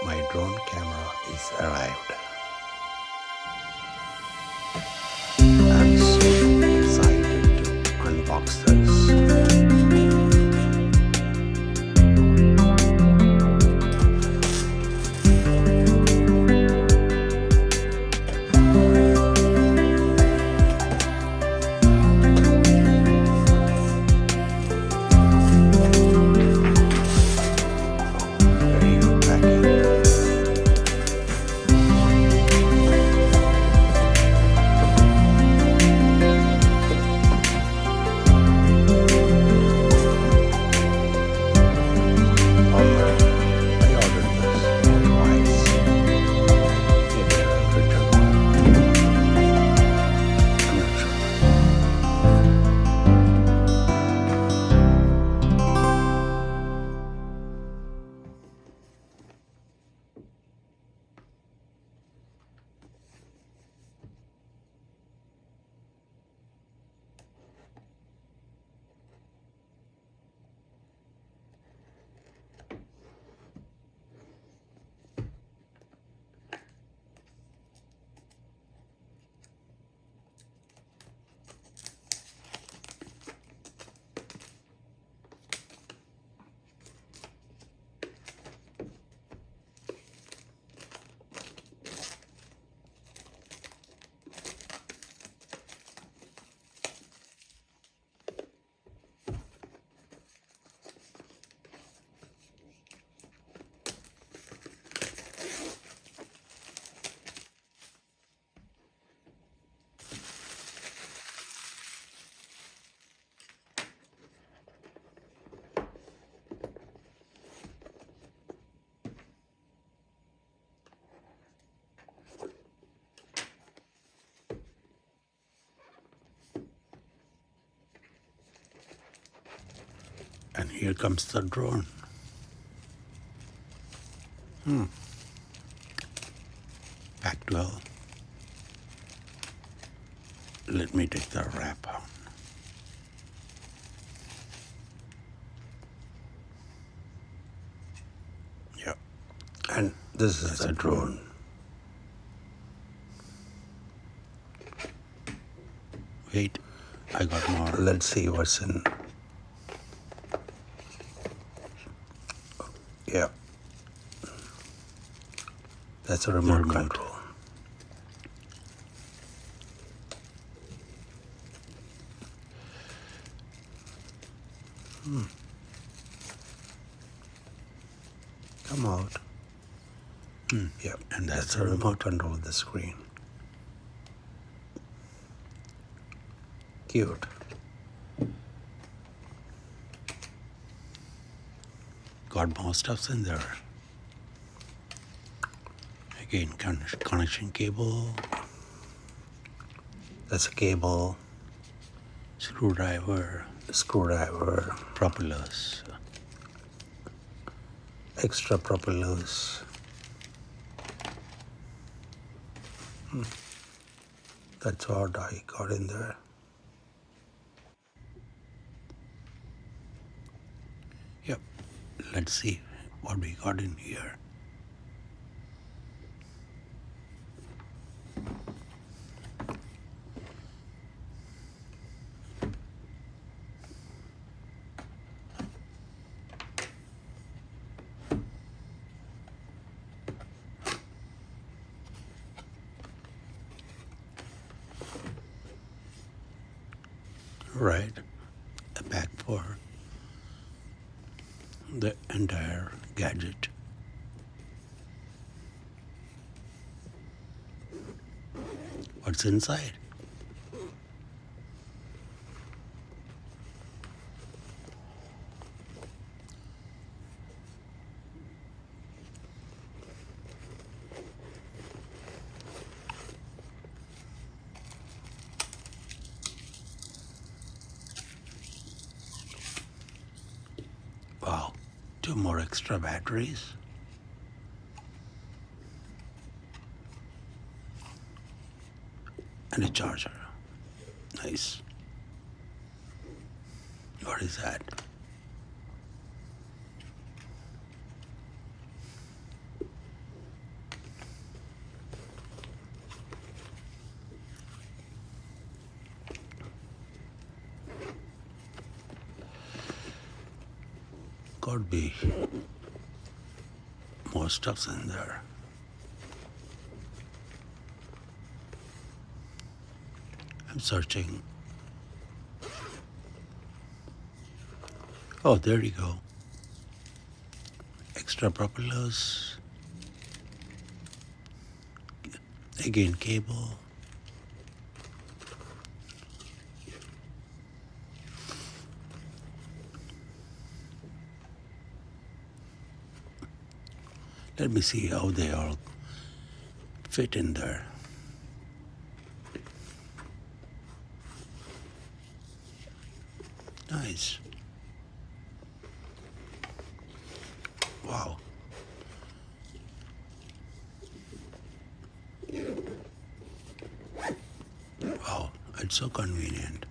My drone camera is arrived. I'm so excited to unbox this. Very good packing. I ordered this twice. Maybe I'll return home. I'm not sure. And here comes the drone. Packed well. Let me take the wrap out. Yep. And this is a drone. Wait, I got more. Let's see what's in. Yeah. That's a remote control. Come out. Yep. And that's a remote control of the screen. Cute. Got more stuffs in there. Again, connection cable. That's a cable. Screwdriver. Propellers. Extra propellers. That's what I got in there. Yep. Let's see what we got in here. Right. A pack for the entire gadget. What's inside? Wow, 2 more extra batteries. And a charger. Nice. What is that? Could be more stuff's in there. I'm searching. Oh, there you go. Extra propellers. Again, cable. Let me see how they all fit in there. Nice. Wow. Wow, it's so convenient.